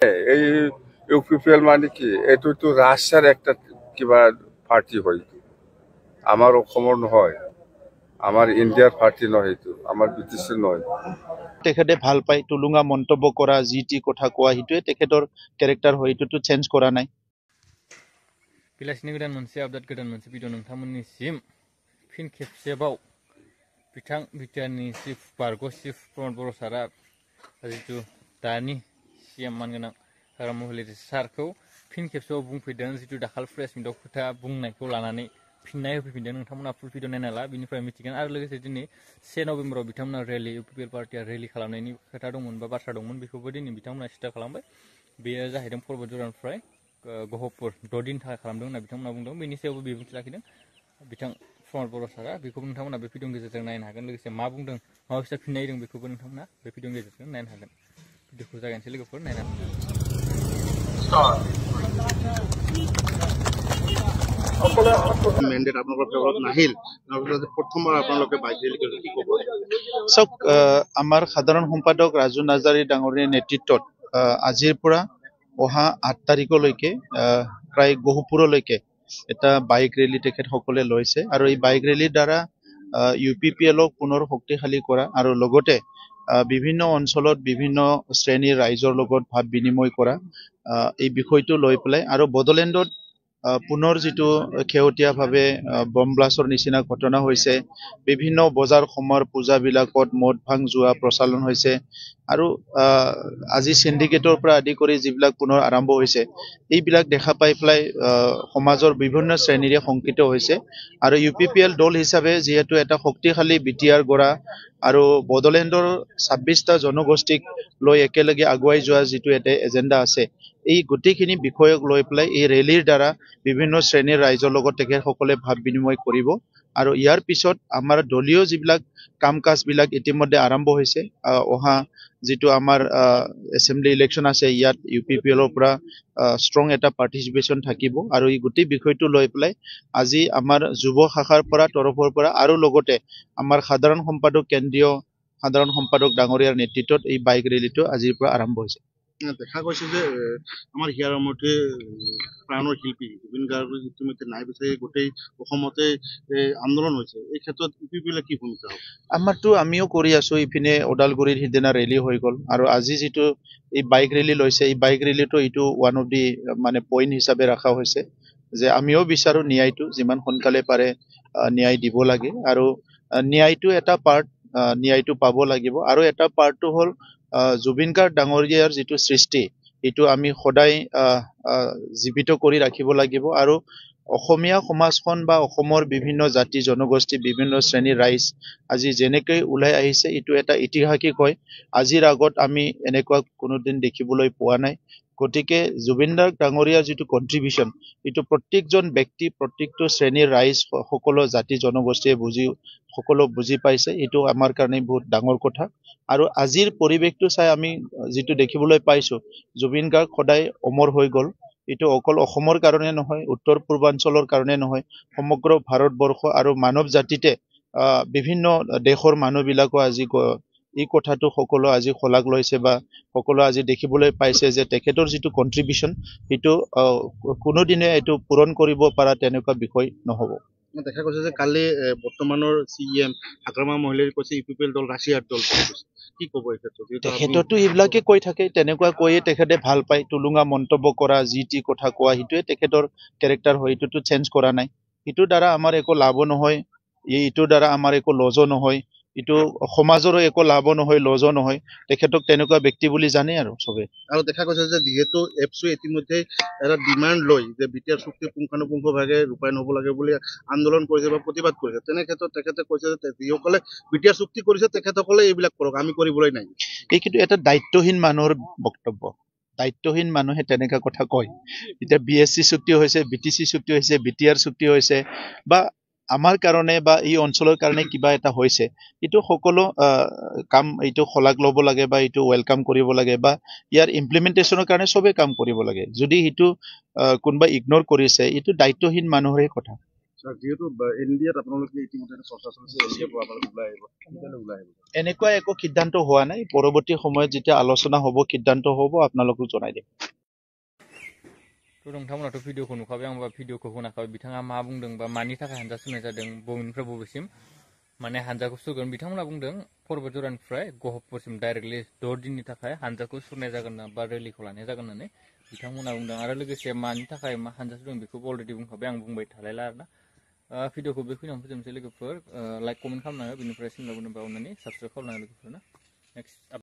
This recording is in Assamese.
এই ইউপিপিএল মানে কি এইটোতো ৰাছিয়াৰ একটা কিবা পাৰ্টি হয় আমাৰ অসমৰ নহয় আমাৰ ইণ্ডিয়াৰ পাৰ্টি নহয় এইটো আমাৰ বিটিচি নহয় তেখেতে ভাল পায় টুলুঙা মন্তব্য কৰা যি টি কথা কোৱা সেইটোৱে তেখেতৰ কেৰেক্টাৰ হয় এইটোতো চেঞ্জ কৰা নাই बेलासिनि गोदान मोनसे आपडेट गोदान मोनसे भिडिअ नोंथांमोननिसिम फिन खेबसेबाव बिथां बिटिआरनि चिफ बारग' चिफ प्रमद बर' सारा जितु दानि सिएम मानगोनां राम महिलारि सारखौ फिन खेबसेबाव बुंफैदों जितु दाखाल प्रेस मिटआव खोथा बुंनायखौ लानानै फिननाय होफैफिनदों नोंथांमोना फुल भिडिअ नायना ला बिनिफ्राय मिथिगोन आरो लोगोसे दिनै 1 नभेम्बराव बिथांमोना रेलि इउपिपिएल पार्टिया रेलि खालामनायनि खोथा दंमोन बा बाथ्रा दंमोन बेखौबो दिनै बिथांमोना स्टार्ट खालामबाय बेयो जाहैदों पर्बतजरानिफ्राय गहपुर 6 दिन थाखाय खालामदों होनना बिथांमोना बुंदों बेनि सायावबो बिबुंथि लाखिदों बिथां प्रमद बर' सारा बेखौबो नोंथांमोना बे भिडिअनि गेजेरजों नायनो हागोन लोगोसे मा बुंदों माबायसा फिननाय होदों बेखौबो नोंथांमोना बे भिडिअनि गेजेरजों नायनो हागोन भिडिअखौ जागायनोसै लोगोफोर नायना মেন্ডেট আপোনালোকৰ ফেভৰত নাহিল প্ৰথমবাৰ আপোনালোকে বাইক ৰেলী কৰিলে কি ক'ব চাওক আমাৰ সাধাৰণ সম্পাদক ৰাজু নাৰ্জাৰী ডাঙৰীয়াৰ নেতৃত্বত আজিৰ পৰা অহা 8 তাৰিখলৈকে প্ৰায় গহপুৰলৈকে এটা বাইক ৰেলী তেখেতসকলে লৈছে আৰু এই বাইক ৰেলীৰ দ্বাৰা ইউপিপিএলক পুনৰ শক্তিশালী কৰা আৰু লগতে বিভিন্ন অঞ্চলত বিভিন্ন শ্ৰেণীৰ ৰাইজৰ লগত ভাৱ বিনিময় কৰা এই বিষয়টো লৈ পেলাই আৰু বডোলেণ্ডত পুনৰ যিটো খেউতীয়াভাৱে বম ব্লাষ্টৰ নিচিনা ঘটনা হৈছে বিভিন্ন বজাৰ সমাৰ পূজাবিলাকত মদ ভাং যোৱা প্ৰচলন হৈছে আৰু আজি সিন্ডিকেটৰ পৰা আদি কৰি যিবিলাক পুনৰ আৰম্ভ হৈছে এইবিলাক দেখা পাই পেলাই সমাজৰ বিভিন্ন শ্ৰেণীৰে শংকিত হৈছে আৰু ইউপিপিএল দল হিচাপে যেহেতু এটা শক্তিশালী বিটিআৰ গৰা আৰু বডোলেণ্ডৰ 26টা জনগোষ্ঠীক লৈ একেলগে আগুৱাই যোৱা যিটো এটা এজেন্ডা আছে এই গোটেইখিনি বিষয়ক লৈ পেলাই এই ৰেলীৰ দ্বাৰা বিভিন্ন শ্ৰেণীৰ ৰাইজৰ লগত তেখেতসকলে ভাৱ বিনিময় কৰিব আৰু ইয়াৰ পিছত আমাৰ দলীয় যিবিলাক কাম কাজবিলাক ইতিমধ্যে আৰম্ভ হৈছে অহা যিটো আমাৰ এছেম্বলি ইলেকশ্যন আছে ইয়াত ইউপিপিএলৰ পৰা ষ্ট্ৰং এটা পাৰ্টিচিপেশ্যন থাকিব আৰু এই গোটেই বিষয়টো লৈ পেলাই আজি আমাৰ যুৱ শাখাৰ পৰা তৰফৰ পৰা আৰু লগতে আমাৰ সাধাৰণ সম্পাদক কেন্দ্ৰীয় সাধাৰণ সম্পাদক ডাঙৰীয়াৰ নেতৃত্বত এই বাইক ৰেলীটো আজিৰ পৰা আৰম্ভ হৈছে দেখা গৈছে যে আমাৰ হিয়াৰ মতে প্ৰাণৰ শিল্পী জুবিন গাৰ্গ ইতিমধ্যে নাই বিচাৰি গোটেই অসমতে আন্দোলন হৈছে এই ক্ষেত্ৰত ইউপিপিএলৰ কি ভূমিকা হ'ব আমাৰতো আমিও কৰি আছো ইপিনে ওদালগুৰিৰ সিদিনা ৰেলী হৈ গ'ল আৰু আজি যিটো এই বাইক ৰেলী লৈছে এই বাইক ৰেলীটো এইটো ওৱান অফ দি মানে পইণ্ট হিচাপে ৰখা হৈছে যে আমিও বিচাৰো ন্যায়টো যিমান সোনকালে পাৰে ন্যায় দিব লাগে আৰু ন্যায়টো এটা পাৰ্ট ন্যায়টো পাব লাগিব আৰু এটা পাৰ্টটো হ'ল জুবিন গাৰ্গ ডাঙৰীয়াৰ যিটো সৃষ্টি এইটো আমি সদায় জীৱিত কৰি ৰাখিব লাগিব আৰু অসমীয়া সমাজখন বা অসমৰ বিভিন্ন জাতি জনগোষ্ঠী বিভিন্ন শ্ৰেণীৰ ৰাইজ আজি যেনেকৈ ওলাই আহিছে এইটো এটা ঐতিহাসিক হয় আজিৰ আগত আমি এনেকুৱা কোনোদিন দেখিবলৈ পোৱা নাই গতিকে জুবিন গাৰ্গ ডাঙৰীয়াৰ যিটো কন্ট্ৰিবিউশন এইটো প্ৰত্যেকজন ব্যক্তি প্ৰত্যেকটো শ্ৰেণীৰ ৰাইজ সকলো জাতি জনগোষ্ঠীয়ে সকলো বুজি পাইছে এইটো আমাৰ কাৰণে বহুত ডাঙৰ কথা আৰু আজিৰ পৰিৱেশটো চাই আমি যিটো দেখিবলৈ পাইছো জুবিন গাৰ্গ সদায় অমৰ হৈ গ'ল এইটো অকল অসমৰ কাৰণে নহয় উত্তৰ পূৰ্বাঞ্চলৰ কাৰণে নহয় সমগ্ৰ ভাৰতবৰ্ষ আৰু মানৱ জাতিতে বিভিন্ন দেশৰ মানুহবিলাকো আজি এই কথাটো সকলো আজি খলাগ লৈছে বা সকলো আজি দেখিবলৈ পাইছে যে তেখেতৰ যিটো কন্ট্ৰিবিউশন সেইটো কোনোদিনে এইটো পূৰণ কৰিব পৰা তেনেকুৱা বিষয় নহ'ব দেখা গৈছে যে কালি বৰ্তমানৰ চিএম হাগ্ৰামা মহিলাই কৈছে ইউপিপিএল দল ৰাছিয়াৰ দল কি ক'ব এই ক্ষেত্ৰত তেখেততো এইবিলাকে কৈ থাকে তেনেকুৱা কৈয়ে তেখেতে ভাল পায় টুলুঙা মন্তব্য কৰা যি টি কথা কোৱা সেইটোৱে তেখেতৰ কেৰেক্টাৰ হয় এইটোতো চেঞ্জ কৰা নাই এইটোৰ দ্বাৰা আমাৰ একো লাভো নহয় এইটোৰ দ্বাৰা আমাৰ একো লজো নহয় এইটো সমাজৰো একো লাভ নহয় লজো নহয় তেখেতক তেনেকুৱা ব্যক্তি বুলি জানে আৰু চবে আৰু দেখা গৈছে যে যিহেতু এপছু ইতিমধ্যে এটা ডিমাণ্ড লৈ যে বিটিআৰ চুক্তি পুংখানুপুংখভাৱে ৰূপায়ণ হ'ব লাগে বুলি আন্দোলন কৰিছে বা প্ৰতিবাদ কৰিছে তেনে ক্ষেত্ৰত তেখেতে কৈছে যে যিসকলে বিটিআৰ চুক্তি কৰিছে তেখেতসকলে এইবিলাক কৰক আমি কৰিবলৈ নাই এই কিন্তু এটা দায়িত্বহীন মানুহৰ বক্তব্য দায়িত্বহীন মানুহে তেনেকা কথা কয় এতিয়া বিএসসি চুক্তি হৈছে বিটিসি চুক্তি হৈছে বিটিআৰ চুক্তি হৈছে বা আমাৰ কাৰণে বা এই অঞ্চলৰ কাৰণে কিবা এটা হৈছে এইটো সকলো কাম এইটো খলাগ ল'ব লাগে বা এইটো ওয়েলকাম কৰিব লাগে বা ইয়াৰ ইমপ্লিমেন্টেশনৰ কাৰণে সবে কাম কৰিব লাগে যদি এইটো কোনবা ইগনোৰ কৰিছে এইটো দায়িত্বহীন মানুহৰে কথা যিহেতু ইণ্ডিয়াত আপোনালোকে ইতিমধ্যে চৰ্চা চলিছে ইণ্ডিয়াৰ পৰা আপোনালোকে ওলাই আহিব কেতিয়ালৈ ওলাই আহিব এনেকুৱা একো সিদ্ধান্ত হোৱা নাই পৰৱৰ্তী সময়ত যেতিয়া আলোচনা হ'ব সিদ্ধান্ত হ'ব আপোনালোকক জনাই দিম थ' नोंथांमोनाथ' भिडिअखौ नुखाबाय आंबा भिडिअखौ होनाखाबाय बिथाङा मा बुंदों बा मानि थाखाय हानजा सुरनाय जादों बबेनिफ्राय बबेसिम माने हानजाखौ सुरगोन बिथांमोना बुंदों पर्बत जरानिफ्राय गहपुरसिम डाइरेक्टलि 10 दिननि थाखाय हानजाखौ सुरनाय जागोन ना बा रेलिखौ लानाय जागोन होननानै बिथांमोना बुंदों आरो लोगोसे मानि थाखाय मा हानजा सुरदों बेखौबो अलरेडि बुंखाबाय आं बुंबाय थालायला आरोना भिडिअखौ बेखिनियावनो फोजोबनोसै लोगोफोर लाइक कमेन्ट खालामना हो बेनिफ्राय सिमला बुंनोबा अननानै साबस्क्राइब खालामना हो लोगोफोर ना नेक्स्ट